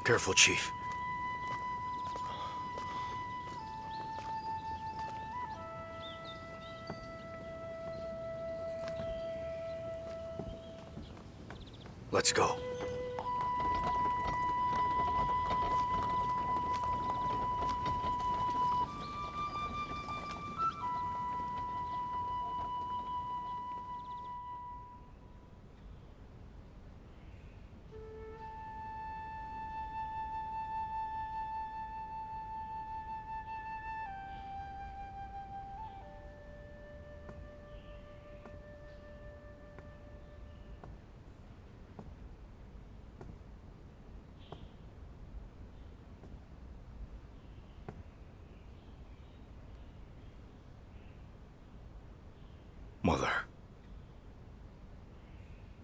Careful, Chief. Let's go. Mother,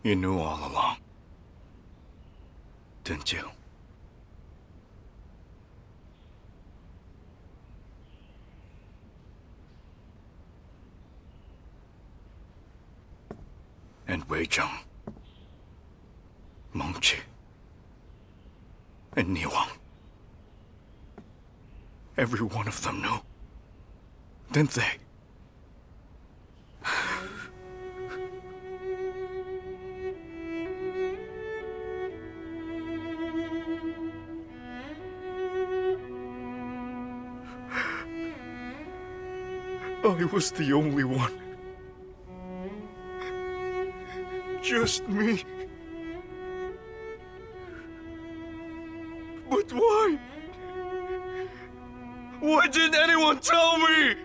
you knew all along, didn't you? And Weichang, Mengqi, and Niwang. Every one of them knew, didn't they? I was the only one. Just me. But why? Why didn't anyone tell me?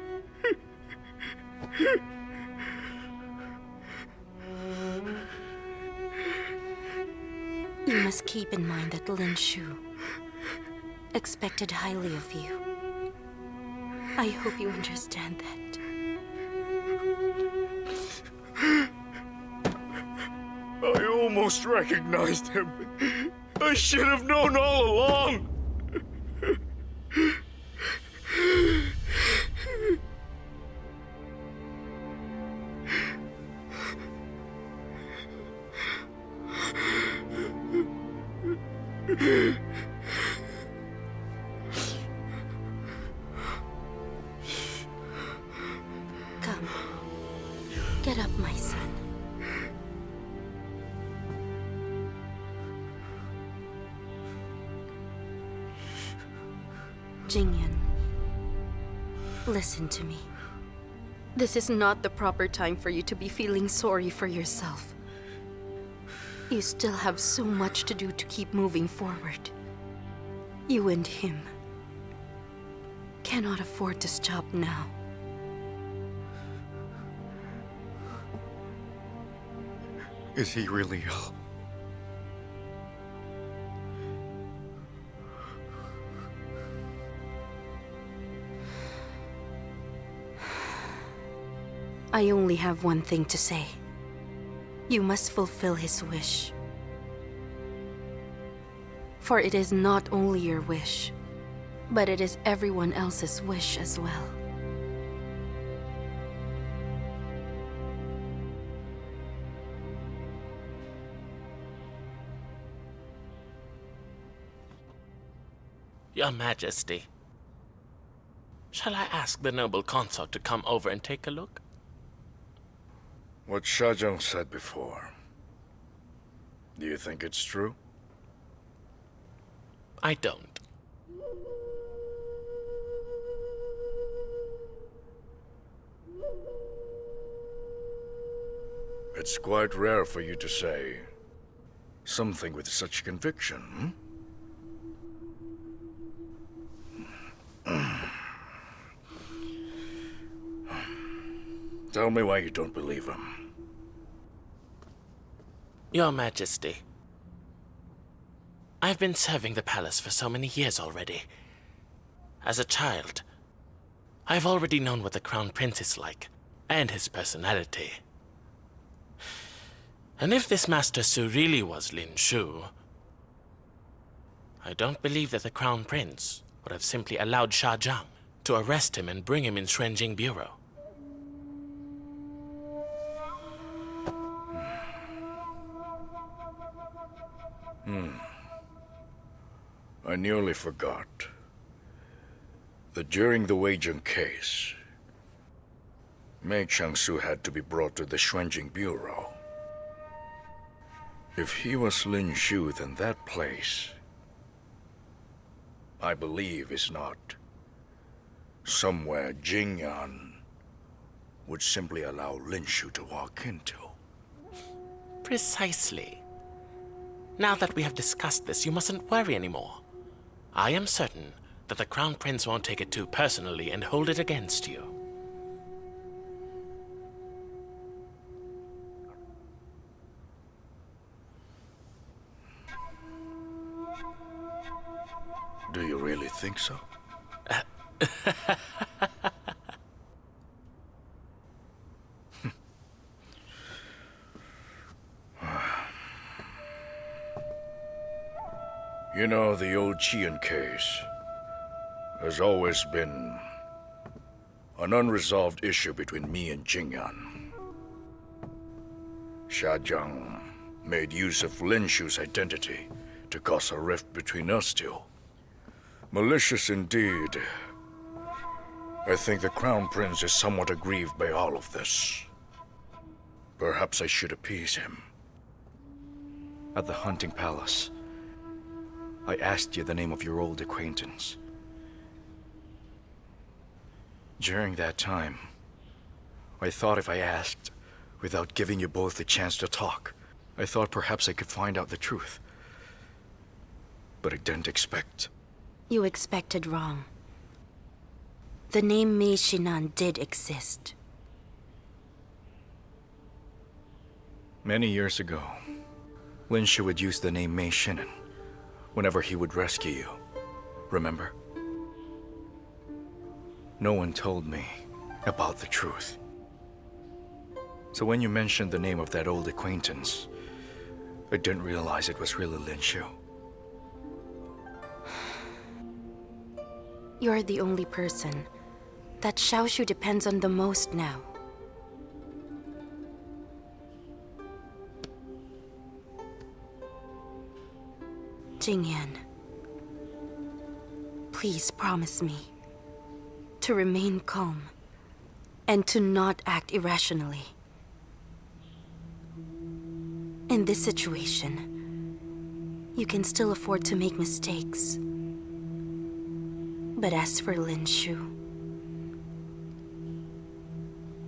You must keep in mind that Lin Shu expected highly of you. I hope you understand that. I almost recognized him. I should have known all along. Come, get up, my son. Jingyan, listen to me. This is not the proper time for you to be feeling sorry for yourself. You still have so much to do to keep moving forward. You and him cannot afford to stop now. Is he really ill? I only have one thing to say. You must fulfill his wish. For it is not only your wish, but it is everyone else's wish as well. Your Majesty, shall I ask the noble consort to come over and take a look? What Shajong said before. Do you think it's true? I don't. It's quite rare for you to say something with such conviction, Tell me why you don't believe him. Your Majesty, I've been serving the palace for so many years already. As a child, I've already known what the Crown Prince is like, and his personality. And if this Master Su really was Lin Shu, I don't believe that the Crown Prince would have simply allowed Sha Zhang to arrest him and bring him in Xuanjing Bureau. I nearly forgot that during the Weijing case, Meichangsu had to be brought to the Xuanjing Bureau. If he was Lin Shu, then that place, I believe, is not somewhere Jingyan would simply allow Lin Shu to walk into. Precisely. Now that we have discussed this, you mustn't worry anymore. I am certain that the Crown Prince won't take it too personally and hold it against you. Do you really think so? You know, the old Qian case has always been an unresolved issue between me and Jingyan. Xiajiang made use of Lin Shu's identity to cause a rift between us two. Malicious indeed. I think the Crown Prince is somewhat aggrieved by all of this. Perhaps I should appease him. At the hunting palace, I asked you the name of your old acquaintance. During that time, I thought if I asked, without giving you both the chance to talk, I thought perhaps I could find out the truth. But I didn't expect. You expected wrong. The name Mei Shinan did exist. Many years ago, Lin Shu would use the name Mei Shinan whenever he would rescue you. Remember? No one told me about the truth. So when you mentioned the name of that old acquaintance, I didn't realize it was really Lin Shu. You're the only person that Xiaoshu depends on the most now. Jingyan, please promise me to remain calm and to not act irrationally. In this situation, you can still afford to make mistakes. But as for Lin Shu,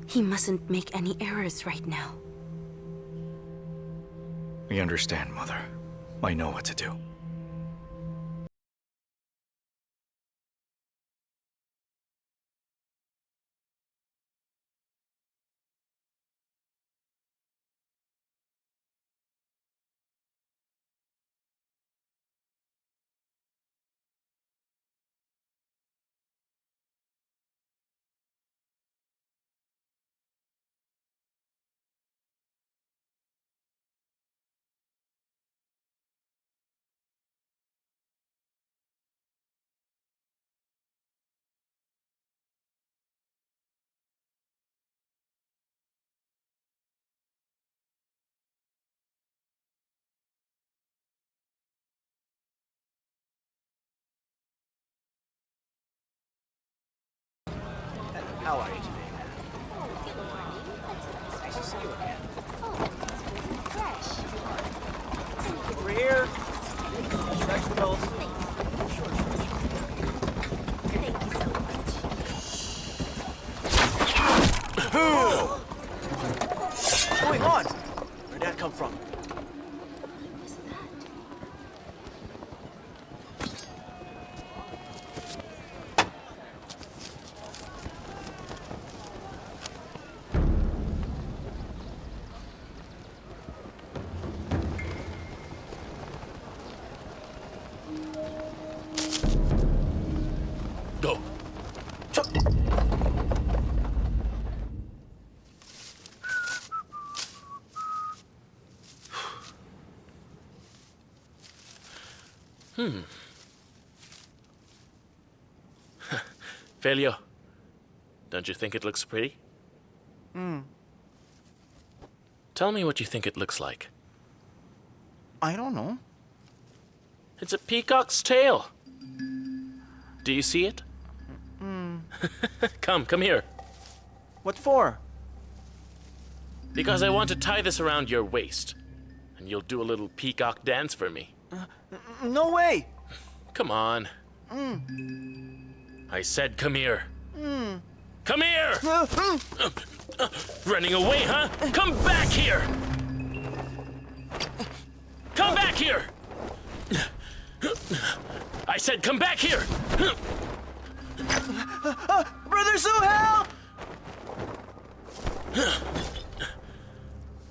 he mustn't make any errors right now. I understand, Mother. I know what to do. How are you today? Nice to see you again. Over here. Vegetables. What's going on? Where'd that come from? Go. Failure. Don't you think it looks pretty? Tell me what you think it looks like. I don't know. It's a peacock's tail. Do you see it? Come here. What for? Because I want to tie this around your waist. And you'll do a little peacock dance for me. No way! Come on. I said come here. Come here! Running away, huh? Come back here! Come back here! I said come back here! Brother Sue, help!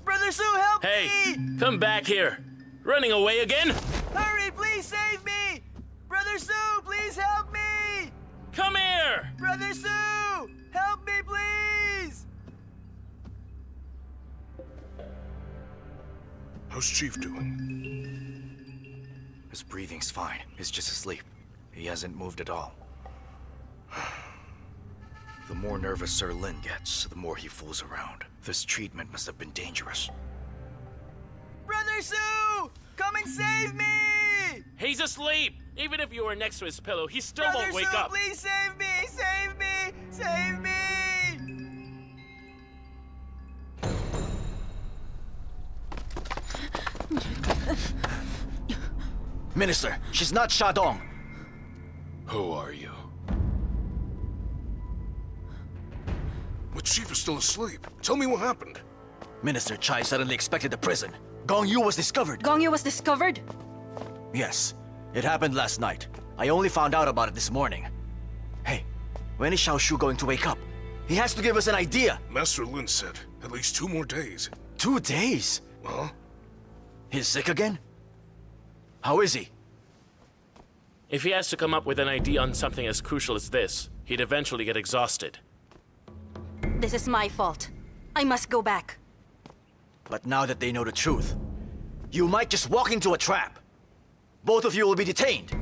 Brother Sue, help Hey, me! come back here! Running away again? Hurry, please save me! Brother Sue, please help me! Come here! Brother Sue, help me, please! How's Chief doing? His breathing's fine. He's just asleep. He hasn't moved at all. The more nervous Sir Lin gets, the more he fools around. This treatment must have been dangerous. Brother Sue, come and save me! He's asleep! Even if you were next to his pillow, he still Brother won't wake Sue, up! please save me! Save me! Save me! Minister, she's not Shadong. Who are you? The Chief is still asleep. Tell me what happened. Minister Chai suddenly expected the prison. Gong Yu was discovered. Gong Yu was discovered? Yes, it happened last night. I only found out about it this morning. Hey, when is Xiao Shu going to wake up? He has to give us an idea. Master Lin said at least 2 more days. 2 days? Huh? He's sick again? How is he? If he has to come up with an idea on something as crucial as this, he'd eventually get exhausted. This is my fault. I must go back. But now that they know the truth, you might just walk into a trap. Both of you will be detained.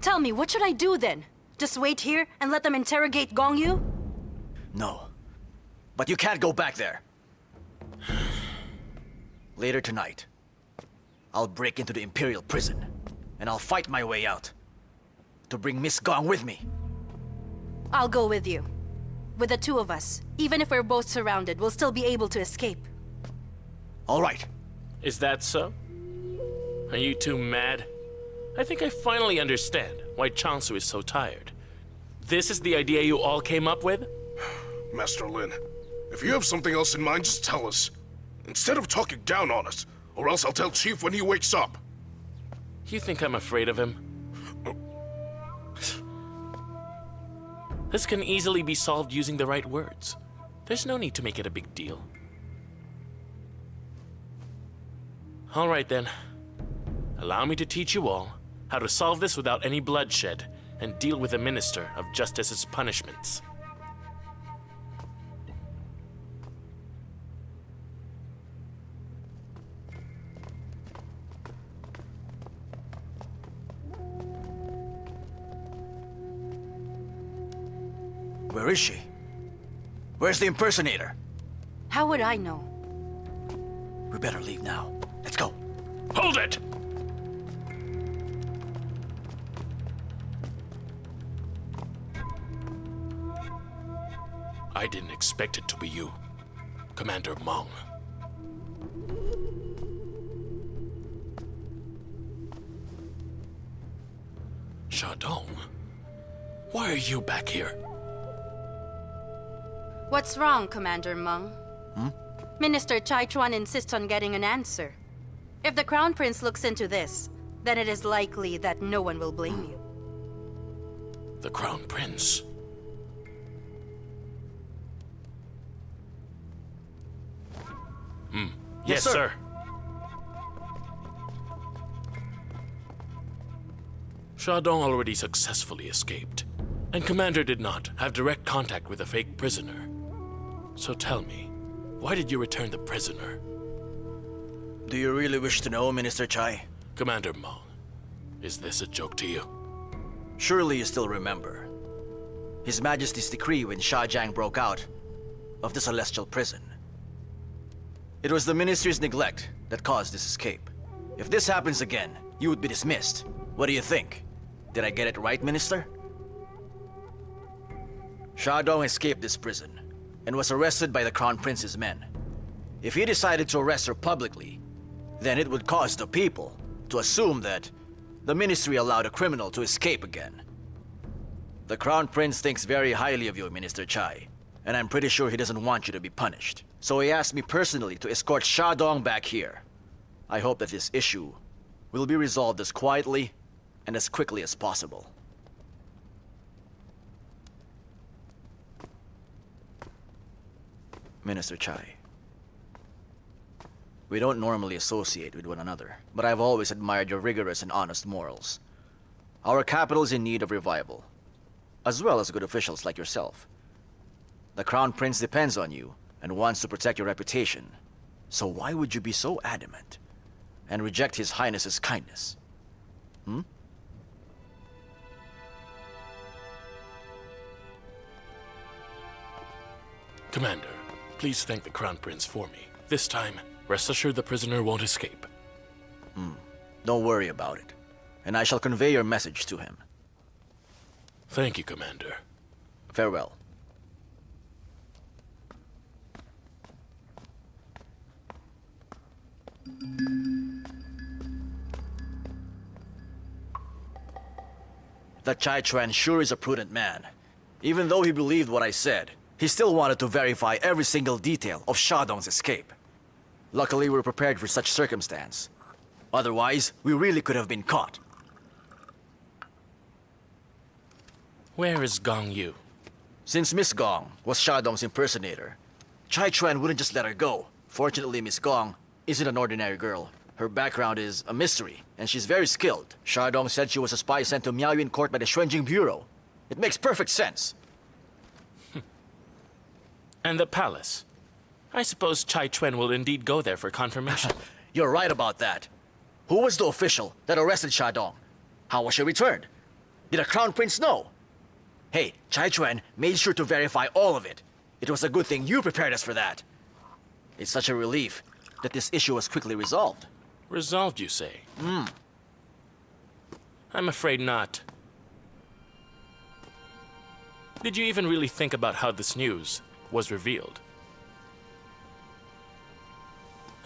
Tell me, what should I do then? Just wait here and let them interrogate Gong Yu? No. But you can't go back there. Later tonight, I'll break into the Imperial prison, and I'll fight my way out. To bring Miss Gong with me. I'll go with you. With the 2 of us, even if we're both surrounded, we'll still be able to escape. All right. Is that so? Are you two mad? I think I finally understand why Changsu is so tired. This is the idea you all came up with? Master Lin, if you have something else in mind, just tell us. Instead of talking down on us, or else I'll tell Chief when he wakes up. You think I'm afraid of him? This can easily be solved using the right words. There's no need to make it a big deal. All right then. Allow me to teach you all how to solve this without any bloodshed and deal with the Minister of Justice's punishments. Where is she? Where's the impersonator? How would I know? We better leave now. Let's go. Hold it! I didn't expect it to be you, Commander Meng. Shadong, why are you back here? What's wrong, Commander Meng? Minister Chai Chuan insists on getting an answer. If the Crown Prince looks into this, then it is likely that no one will blame you. The Crown Prince? Yes, sir. Shadong already successfully escaped, and Commander did not have direct contact with a fake prisoner. So tell me, why did you return the prisoner? Do you really wish to know, Minister Chai? Commander Meng, is this a joke to you? Surely you still remember His Majesty's decree when Shajiang broke out of the Celestial Prison. It was the Ministry's neglect that caused this escape. If this happens again, you would be dismissed. What do you think? Did I get it right, Minister? Shadong escaped this prison and was arrested by the Crown Prince's men. If he decided to arrest her publicly, then it would cause the people to assume that the ministry allowed a criminal to escape again. The Crown Prince thinks very highly of you, Minister Chai, and I'm pretty sure he doesn't want you to be punished. So he asked me personally to escort Shadong back here. I hope that this issue will be resolved as quietly and as quickly as possible. Minister Chai, we don't normally associate with one another, but I've always admired your rigorous and honest morals. Our capital is in need of revival, as well as good officials like yourself. The Crown Prince depends on you and wants to protect your reputation, so why would you be so adamant and reject His Highness's kindness? Commander, please thank the Crown Prince for me. This time, rest assured the prisoner won't escape. Don't worry about it, and I shall convey your message to him. Thank you, Commander. Farewell. That Chai Chuan sure is a prudent man. Even though he believed what I said, he still wanted to verify every single detail of Shadong's escape. Luckily, we were prepared for such circumstance. Otherwise, we really could have been caught. Where is Gong Yu? Since Miss Gong was Shadong's impersonator, Chai Chuan wouldn't just let her go. Fortunately, Miss Gong isn't an ordinary girl. Her background is a mystery, and she's very skilled. Shadong said she was a spy sent to Miaoyuan court by the Xuanjing Bureau. It makes perfect sense. And the palace? I suppose Chai Chuan will indeed go there for confirmation. You're right about that. Who was the official that arrested Shadong? How was she returned? Did a Crown Prince know? Hey, Chai Chuan made sure to verify all of it. It was a good thing you prepared us for that. It's such a relief that this issue was quickly resolved. Resolved, you say? I'm afraid not. Did you even really think about how this news was revealed?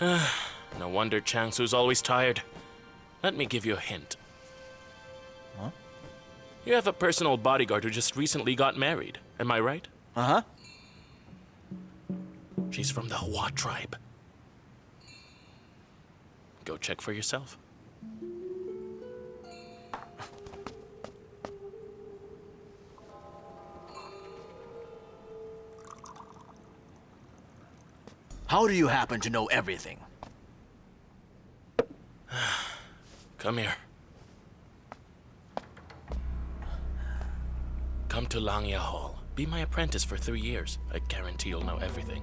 No wonder Changsu's always tired. Let me give you a hint. Huh? You have a personal bodyguard who just recently got married. Am I right? Uh-huh. She's from the Hua tribe. Go check for yourself. How do you happen to know everything? Come here. Come to Langya Hall. Be my apprentice for 3 years. I guarantee you'll know everything.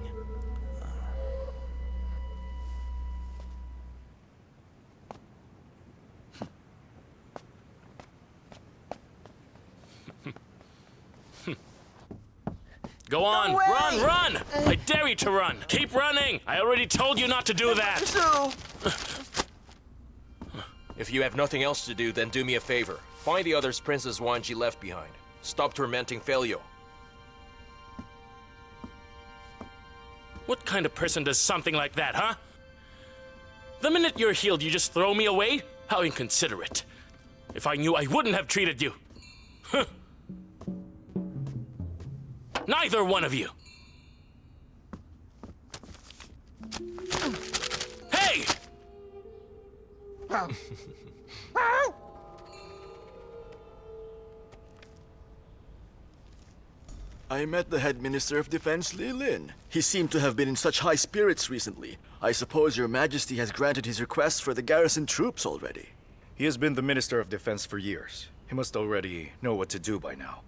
Go on, way! run! I dare you to run. Keep running. I already told you not to do that. So, If you have nothing else to do, then do me a favor. Find the other's Princess Wanji left behind. Stop tormenting Felio. What kind of person does something like that, huh? The minute you're healed, you just throw me away? How inconsiderate. If I knew, I wouldn't have treated you. Huh. Neither one of you. Hey! I met the head minister of defense, Li Lin. He seemed to have been in such high spirits recently. I suppose your majesty has granted his request for the garrison troops already. He has been the Minister of Defense for years. He must already know what to do by now.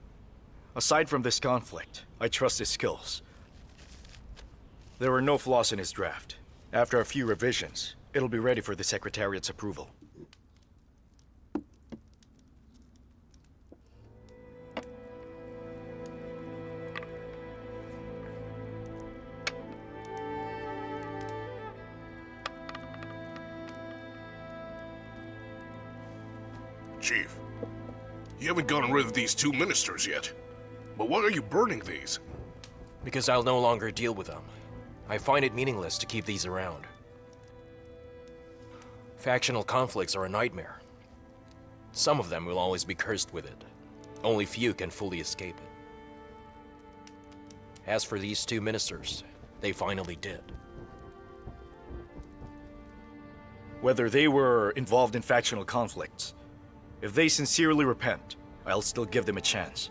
Aside from this conflict, I trust his skills. There were no flaws in his draft. After a few revisions, it'll be ready for the Secretariat's approval. Chief, you haven't gotten rid of these 2 ministers yet. But why are you burning these? Because I'll no longer deal with them. I find it meaningless to keep these around. Factional conflicts are a nightmare. Some of them will always be cursed with it. Only few can fully escape it. As for these two ministers, they finally did. Whether they were involved in factional conflicts, if they sincerely repent, I'll still give them a chance.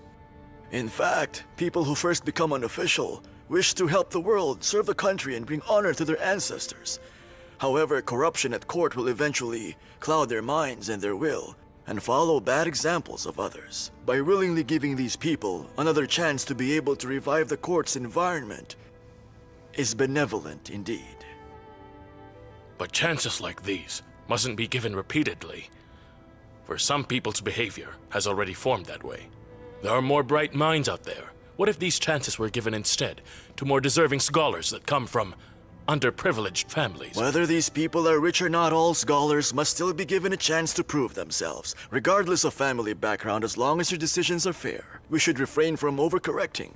In fact, people who first become an official wish to help the world, serve the country, and bring honor to their ancestors. However, corruption at court will eventually cloud their minds and their will, and follow bad examples of others. By willingly giving these people another chance to be able to revive the court's environment is benevolent indeed. But chances like these mustn't be given repeatedly. For some people's behavior has already formed that way. There are more bright minds out there. What if these chances were given instead to more deserving scholars that come from underprivileged families? Whether these people are rich or not, all scholars must still be given a chance to prove themselves, regardless of family background, as long as their decisions are fair. We should refrain from overcorrecting.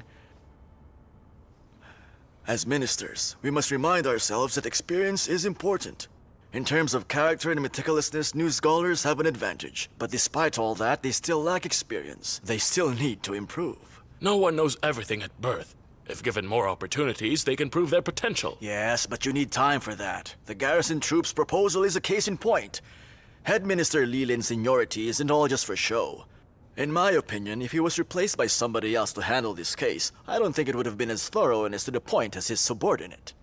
As ministers, we must remind ourselves that experience is important. In terms of character and meticulousness, new scholars have an advantage. But despite all that, they still lack experience. They still need to improve. No one knows everything at birth. If given more opportunities, they can prove their potential. Yes, but you need time for that. The garrison troops proposal is a case in point. Head Minister Leland's seniority isn't all just for show. In my opinion, if he was replaced by somebody else to handle this case, I don't think it would have been as thorough and as to the point as his subordinate.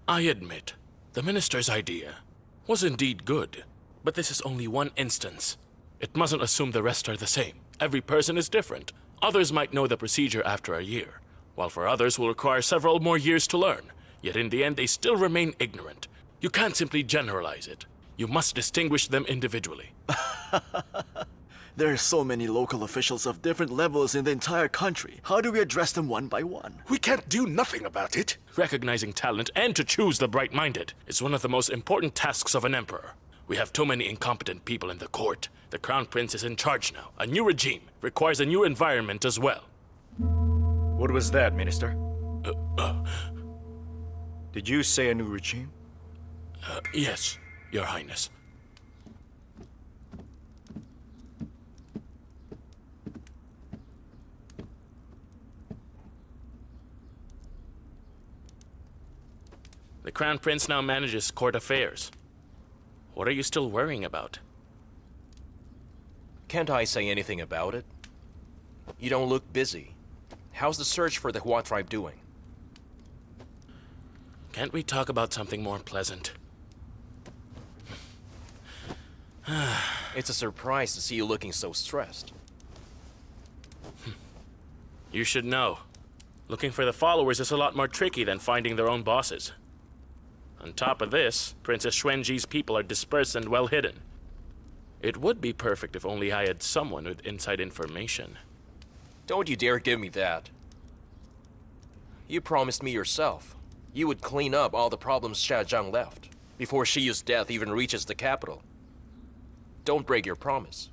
I admit, the minister's idea was indeed good, but this is only one instance. It mustn't assume the rest are the same. Every person is different. Others might know the procedure after a year, while for others will require several more years to learn. Yet in the end, they still remain ignorant. You can't simply generalize it. You must distinguish them individually. There are so many local officials of different levels in the entire country. How do we address them one by one? We can't do nothing about it. Recognizing talent and to choose the bright-minded is one of the most important tasks of an emperor. We have too many incompetent people in the court. The crown prince is in charge now. A new regime requires a new environment as well. What was that, Minister? Did you say a new regime? Yes, Your Highness. The Crown Prince now manages court affairs. What are you still worrying about? Can't I say anything about it? You don't look busy. How's the search for the Hua tribe doing? Can't we talk about something more pleasant? It's a surprise to see you looking so stressed. You should know. Looking for the followers is a lot more tricky than finding their own bosses. On top of this, Princess Xuanji's people are dispersed and well hidden. It would be perfect if only I had someone with inside information. Don't you dare give me that. You promised me yourself you would clean up all the problems Xiaozhang left before Shiyu's death even reaches the capital. Don't break your promise.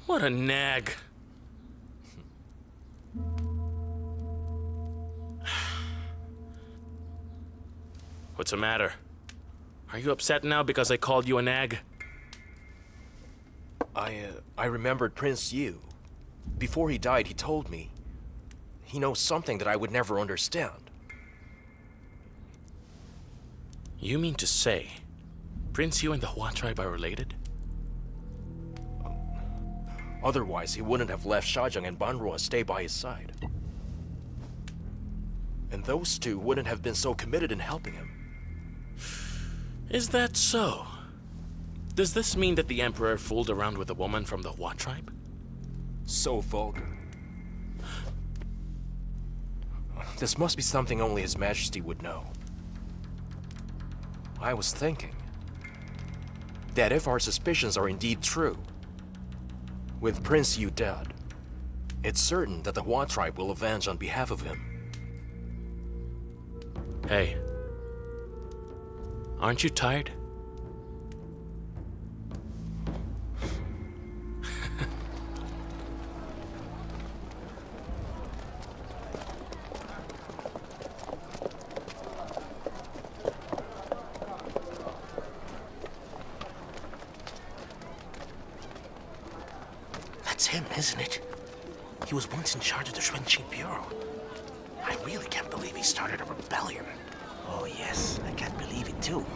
What a nag. What's the matter? Are you upset now because I called you a nag? I remembered Prince Yu. Before he died, he told me he knows something that I would never understand. You mean to say Prince Yu and the Hua tribe are related? Otherwise, he wouldn't have left Xiaozhang and Banruo stay by his side. And those two wouldn't have been so committed in helping him. Is that so? Does this mean that the Emperor fooled around with a woman from the Hua tribe? So vulgar. This must be something only His Majesty would know. I was thinking that if our suspicions are indeed true, with Prince Yu dead, it's certain that the Hua tribe will avenge on behalf of him. Hey, aren't you tired? That's him, isn't it? He was once in charge of the Xuanqing Bureau. I really can't believe he started a rebellion. Oh, yes. I can't believe it, too.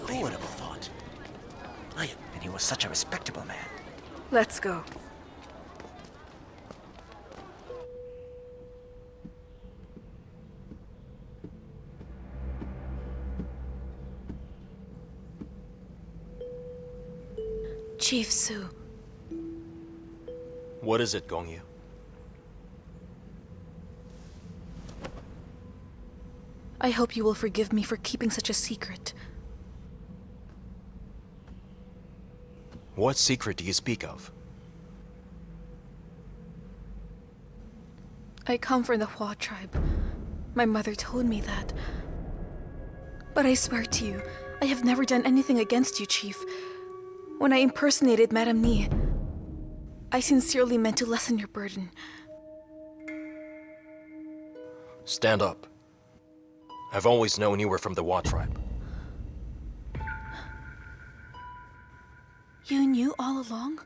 Who would have thought? And he was such a respectable man. Let's go. Chief Su, What is it, Gongyu? I hope you will forgive me for keeping such a secret. What secret do you speak of? I come from the Hua tribe. My mother told me that. But I swear to you, I have never done anything against you, Chief. When I impersonated Madame Ni, I sincerely meant to lessen your burden. Stand up. I've always known you were from the Hua tribe. You knew all along?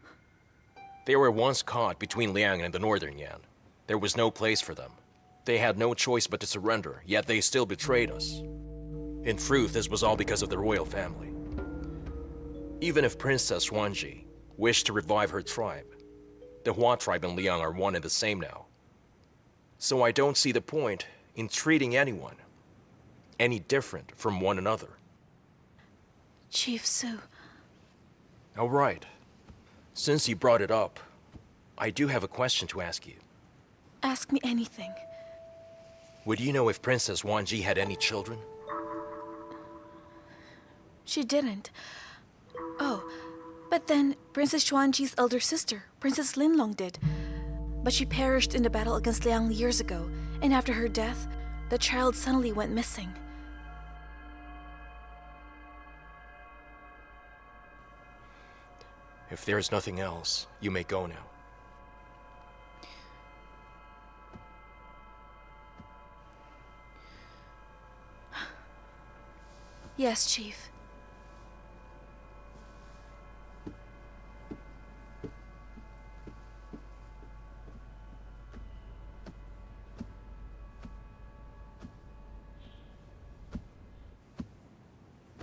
They were once caught between Liang and the Northern Yan. There was no place for them. They had no choice but to surrender, yet they still betrayed us. In truth, this was all because of the royal family. Even if Princess Xuanji wished to revive her tribe, the Hua tribe and Liang are one and the same now. So I don't see the point in treating anyone any different from one another. Chief Su. All right. Since you brought it up, I do have a question to ask you. Ask me anything. Would you know if Princess Wanji had any children? She didn't. Oh, but then Princess Xuanji's elder sister, Princess Linlong, did. But she perished in the battle against Liang years ago, and after her death, the child suddenly went missing. If there's nothing else, you may go now. Yes, Chief.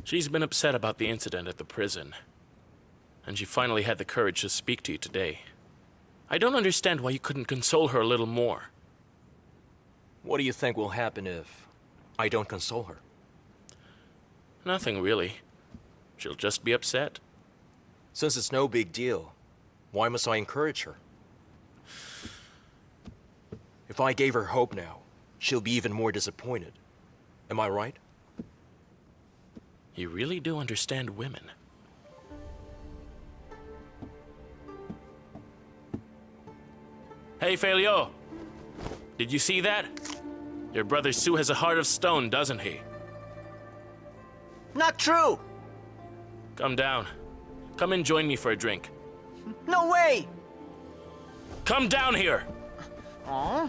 She's been upset about the incident at the prison, and she finally had the courage to speak to you today. I don't understand why you couldn't console her a little more. What do you think will happen if I don't console her? Nothing really. She'll just be upset. Since it's no big deal, why must I encourage her? If I gave her hope now, she'll be even more disappointed. Am I right? You really do understand women. Hey, Feilio! Did you see that? Your brother Su has a heart of stone, doesn't he? Not true! Come down. Come and join me for a drink. No way! Come down here! Aww.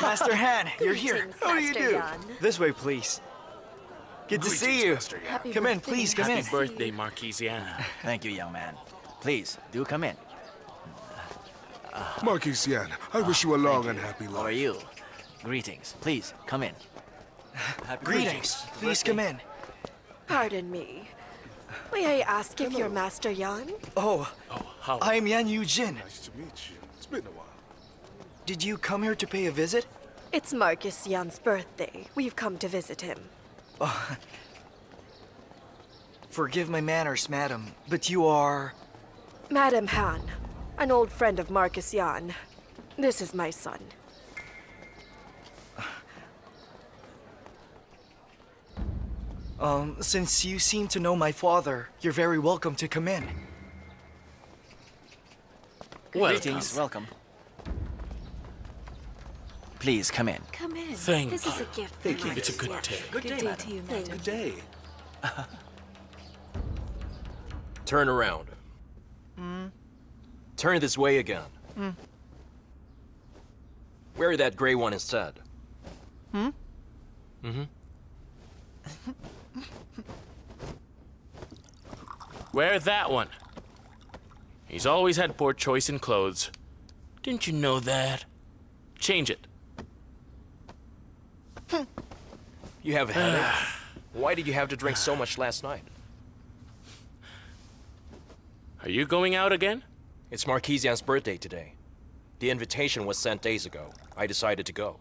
Master Han, you're here. How do you do? This way, please. Good to see you. Come in, please, come in. Happy birthday, Marquise Yan. Thank you, young man. Please, do come in. Marquise Yan, I wish you a long and happy How are life. you? Greetings. Please, come in. Greetings. Please come in. Pardon me. May I ask if you're Master Yan? Oh, How? I'm Yan Yu-jin. Nice to meet you. It's been a while. Did you come here to pay a visit? It's Marcus Yan's birthday. We've come to visit him. Forgive my manners, madam, but you are... Madam Han, an old friend of Marcus Yan. This is my son. Since you seem to know my father, you're very welcome to come in. Greetings. Welcome. Please, come in. come in. Thank This is a gift from you. It's a good Marcus. day. Good day to you, madam. Good day. Turn around. Turn this way again. Wear that gray one instead. Wear that one. He's always had poor choice in clothes. Didn't you know that? Change it. You have a headache? Why did you have to drink so much last night? Are you going out again? It's Marquisian's birthday today. The invitation was sent days ago. I decided to go.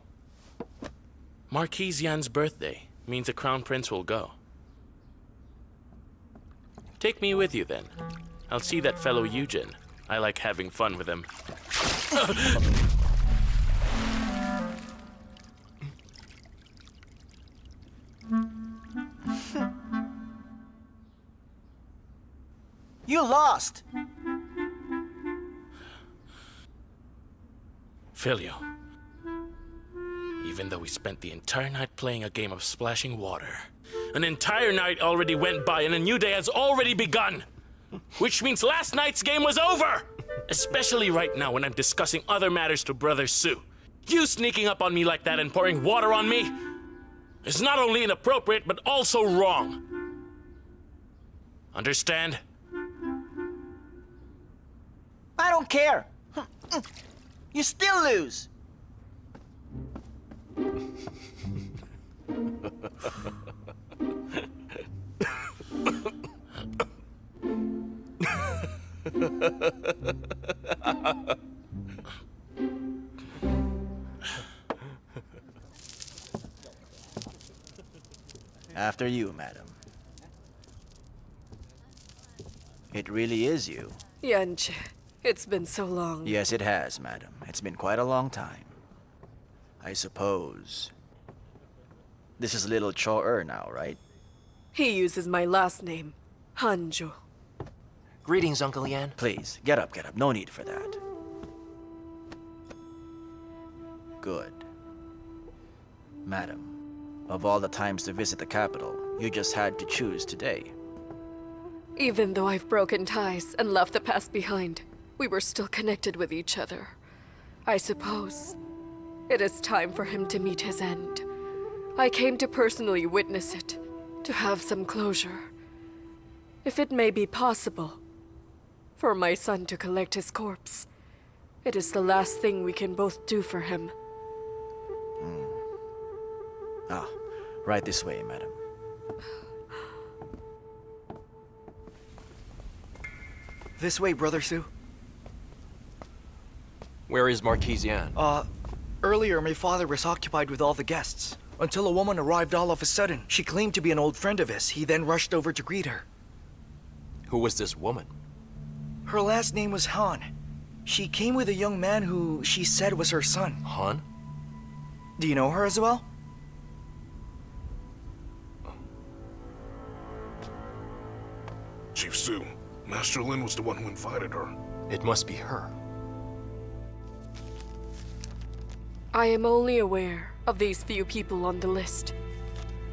Marquisian's birthday means the Crown Prince will go. Take me with you then. I'll see that fellow Eugen. I like having fun with him. You lost! Filio. Even though we spent the entire night playing a game of splashing water, an entire night already went by and a new day has already begun. Which means last night's game was over! Especially right now when I'm discussing other matters to Brother Sue. You sneaking up on me like that and pouring water on me is not only inappropriate, but also wrong. Understand? I don't care. You still lose. After you, madam. It really is you. Yanche, it's been so long. Yes, it has, madam. It's been quite a long time. I suppose this is little Cho-er now, right? He uses my last name, Hanjo. Greetings, Uncle Yan. Please, get up, get up. No need for that. Good. Madam, of all the times to visit the capital, you just had to choose today. Even though I've broken ties and left the past behind, we were still connected with each other. I suppose it is time for him to meet his end. I came to personally witness it, to have some closure. If it may be possible for my son to collect his corpse, it is the last thing we can both do for him. Ah, right this way, madam. This way, Brother Sue. Where is Marquisian? Earlier my father was occupied with all the guests, until a woman arrived all of a sudden. She claimed to be an old friend of his. He then rushed over to greet her. Who was this woman? Her last name was Han. She came with a young man who she said was her son. Han? Do you know her as well? Chief Sue, Master Lin was the one who invited her. It must be her. I am only aware of these few people on the list.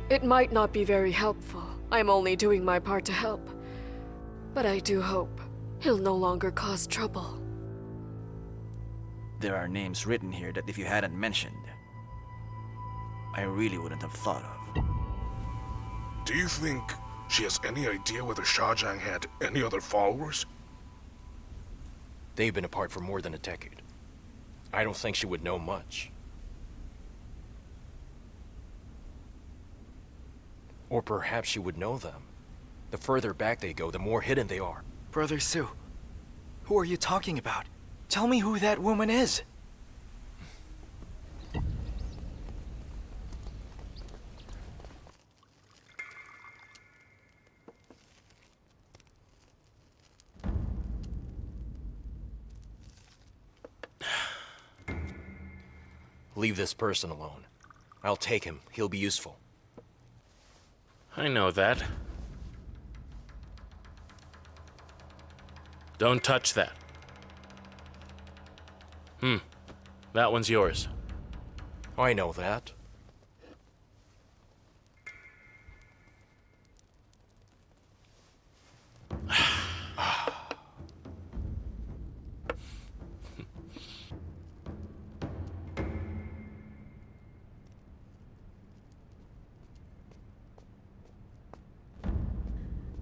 It might not be very helpful. I'm only doing my part to help. But I do hope he'll no longer cause trouble. There are names written here that if you hadn't mentioned, I really wouldn't have thought of. Do you think she has any idea whether Shajang had any other followers? They've been apart for more than a decade. I don't think she would know much. Or perhaps she would know them. The further back they go, the more hidden they are. Brother Sue, who are you talking about? Tell me who that woman is. Leave this person alone. I'll take him. He'll be useful. I know that. Don't touch that. That one's yours. I know that.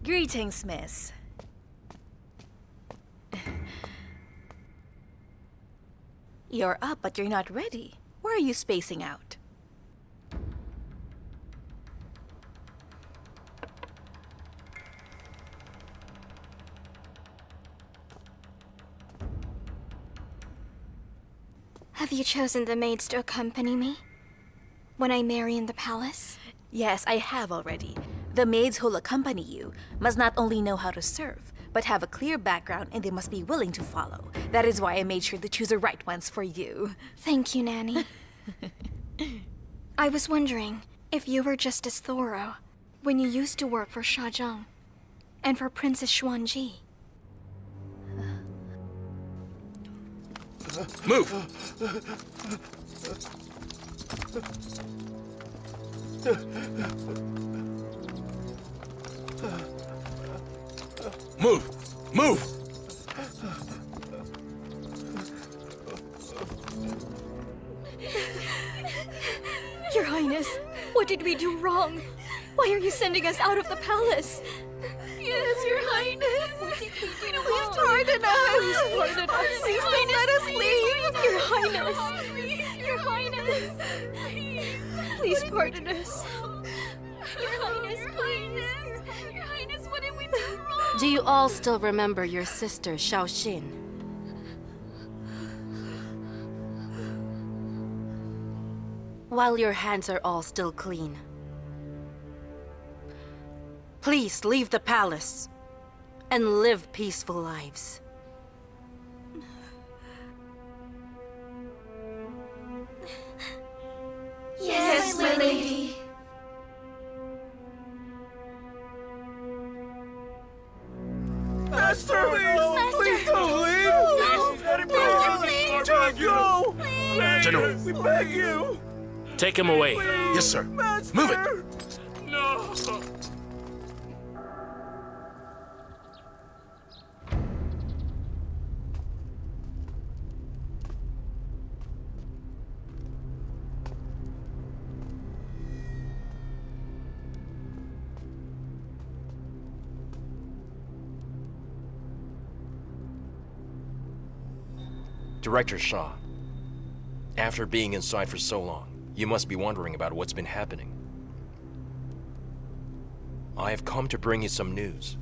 Greetings, miss. You're up, but you're not ready. Why are you spacing out? Have you chosen the maids to accompany me when I marry in the palace? Yes, I have already. The maids who'll accompany you must not only know how to serve, but have a clear background and they must be willing to follow. That is why I made sure to choose the right ones for you. Thank you, Nanny. I was wondering if you were just as thorough when you used to work for Shajang and for Princess Xuanji. Move! Move! Move! Your Highness, what did we do wrong? Why are you sending us out of the palace? Yes, Your Highness. Please pardon us. Please pardon us. Please don't let us leave. Your Highness. Your Highness. Please pardon us. Your Highness, please. Your Highness, what did we do wrong? Do you all still remember your sister, Xiaoxin? While your hands are all still clean, please leave the palace and live peaceful lives. Yes, my lady. Master! Please don't leave! Please Don't go! General. We beg you! Take him away. Yes, sir. Move it! No! Director Shaw, after being inside for so long, you must be wondering about what's been happening. I have come to bring you some news.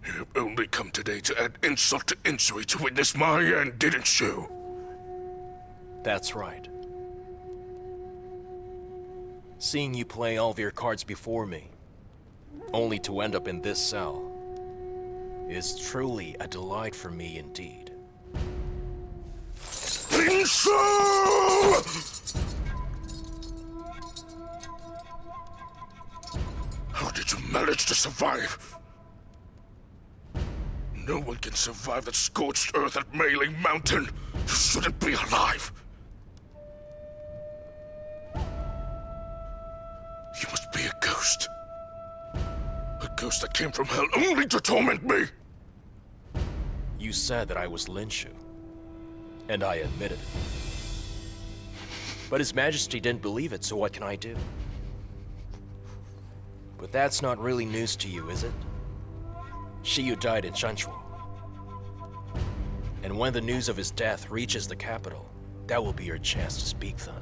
You only come today to add insult to injury to witness HaiYan, didn't you? That's right. Seeing you play all of your cards before me, only to end up in this cell, is truly a delight for me indeed. Bingsu! How did you manage to survive? No one can survive that scorched earth at Meiling Mountain. You shouldn't be alive. You must be a ghost. A ghost that came from hell only to torment me. You said that I was Linshu, and I admitted it. But His Majesty didn't believe it, so what can I do? But that's not really news to you, is it? Shiyu died in Shanchuo. And when the news of his death reaches the capital, that will be your chance to speak then.